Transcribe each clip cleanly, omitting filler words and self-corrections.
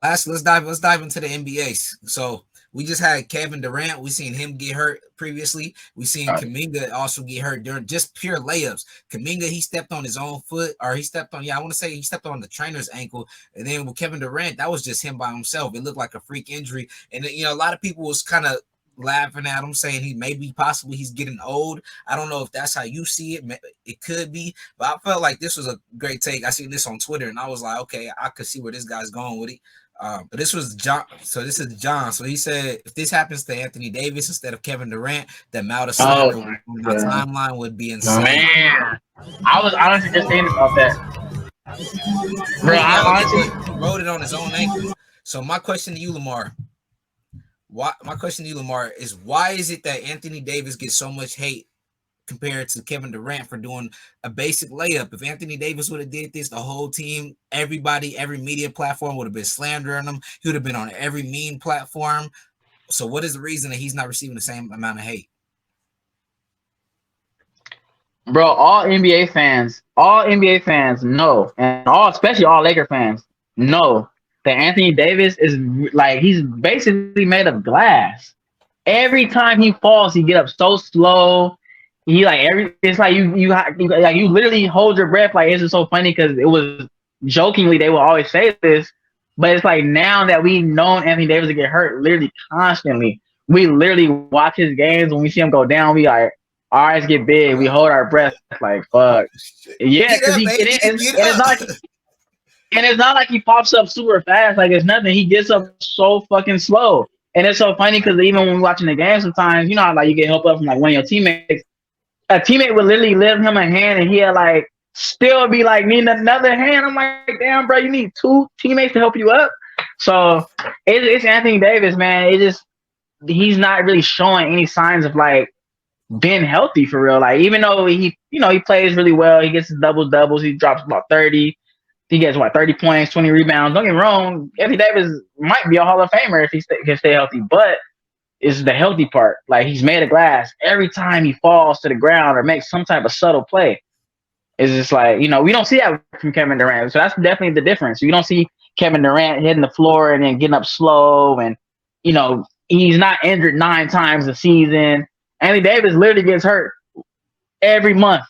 Let's dive into the NBA. So we just had Kevin Durant. We seen him get hurt previously. We seen Right. Kaminga also get hurt during just pure layups. Kaminga, he stepped on his own foot, or he stepped on, I want to say he stepped on the trainer's ankle. And then with Kevin Durant, that was just him by himself. It looked like a freak injury. And a lot of people was kind of laughing at him, saying he maybe possibly he's getting old. I don't know if that's how you see it. It could be, but I felt like this was a great take. I seen this on Twitter, and I was like, okay, I could see where this guy's going with it. But this was John. So this is John. So he said, if this happens to Anthony Davis instead of Kevin Durant, the amount of Oh slander on my my god, timeline would be insane. man! I was honestly just thinking about that, bro. I honestly, He wrote it on his own ankle. So my question to you, Lamar, is why is it that Anthony Davis gets so much hate compared to Kevin Durant for doing a basic layup? If Anthony Davis would have did this, the whole team, everybody, every media platform would have been slandering him. He would have been on every meme platform. So what is the reason that he's not receiving the same amount of hate? bro. All NBA fans know, and especially all Laker fans know that Anthony Davis is like he's basically made of glass. Every time he falls, he get up so slow. He like it's like like you literally hold your breath. Like it's just so funny because it was jokingly they will always say this, but it's like now that we've known Anthony Davis to get hurt literally constantly, we literally watch his games. When we see him go down, we like our eyes get big. We hold our breath like fuck. Yeah, Get because up, he baby. and Get it's up. not and it's not like he pops up super fast. Like it's nothing. He gets up so fucking slow. And it's so funny because even when we're watching the game, sometimes you know how like you get help up from like one of your teammates. A teammate would literally lend him a hand, and he'll like still be like needing another hand. I'm like, damn, bro, you need two teammates to help you up. So it's Anthony Davis, man. It just he's not really showing any signs of like being healthy for real. Like even though he plays really well, he gets his doubles, he drops about 30. He gets what 30 points, 20 rebounds. Don't get me wrong, Anthony Davis might be a Hall of Famer if can stay healthy, but it's the healthy part. Like he's made of glass. Every time he falls to the ground or makes some type of subtle play, it's just like we don't see that from Kevin Durant. So that's definitely the difference. You don't see Kevin Durant hitting the floor and then getting up slow, and he's not injured 9 times a season. Anthony Davis literally gets hurt every month,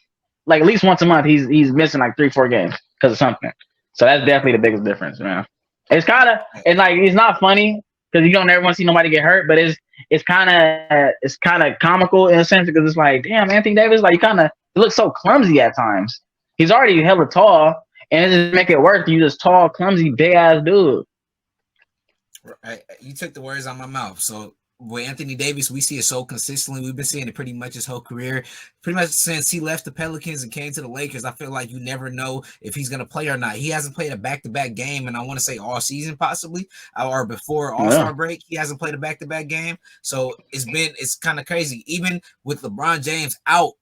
like at least once a month. He's missing like 3-4 games because of something. So that's definitely the biggest difference, man. It's kind of and like it's not funny because you don't ever want to see nobody get hurt, but it's kind of comical in a sense because it's like, damn, Anthony Davis, like he looks so clumsy at times. He's already hella tall, and it just make it worse. You just tall, clumsy, big ass dude. You took the words out of my mouth. So with Anthony Davis, we see it so consistently. We've been seeing it pretty much his whole career, pretty much since he left the Pelicans and came to the Lakers. I feel like you never know if he's going to play or not. He hasn't played a back-to-back game, and I want to say all season possibly, or before Yeah. All-Star break, he hasn't played a back-to-back game. So it's kind of crazy. Even with LeBron James out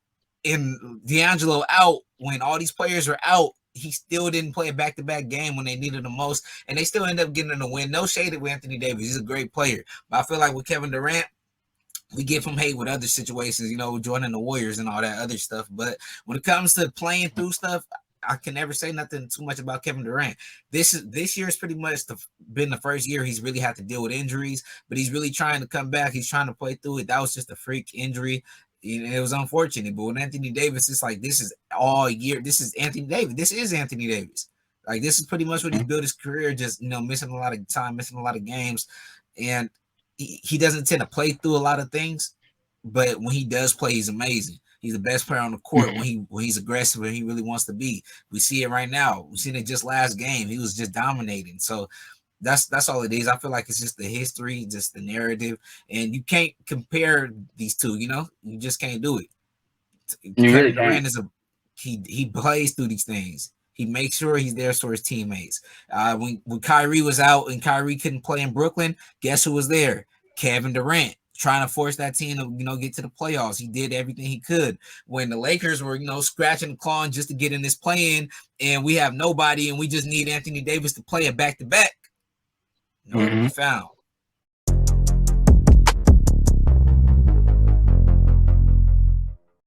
and D'Angelo out, when all these players are out, he still didn't play a back-to-back game when they needed him most, and they still end up getting a win. No shade with Anthony Davis; he's a great player, but I feel like with Kevin Durant, we give him hate with other situations, joining the Warriors and all that other stuff. But when it comes to playing through stuff, I can never say nothing too much about Kevin Durant. This year is pretty much been the first year he's really had to deal with injuries, but he's really trying to come back. He's trying to play through it. That was just a freak injury. It was unfortunate, but with Anthony Davis, it's like this is all year. This is Anthony Davis. This is Anthony Davis. Like this is pretty much what he's built his career. Just missing a lot of time, missing a lot of games, and he doesn't tend to play through a lot of things. But when he does play, he's amazing. He's the best player on the court when he's aggressive and he really wants to be. We see it right now. We seen it just last game. He was just dominating. So that's all it is. I feel like it's just the history, just the narrative, and you can't compare these two. You just can't do it. You Kevin really can't. Durant he plays through these things. He makes sure he's there for his teammates. When Kyrie was out and Kyrie couldn't play in Brooklyn, guess who was there? Kevin Durant, trying to force that team to get to the playoffs. He did everything he could. When the Lakers were scratching and clawing just to get in this play-in, and we have nobody, and we just need Anthony Davis to play a back-to-back. Nowhere to be Hmm. found.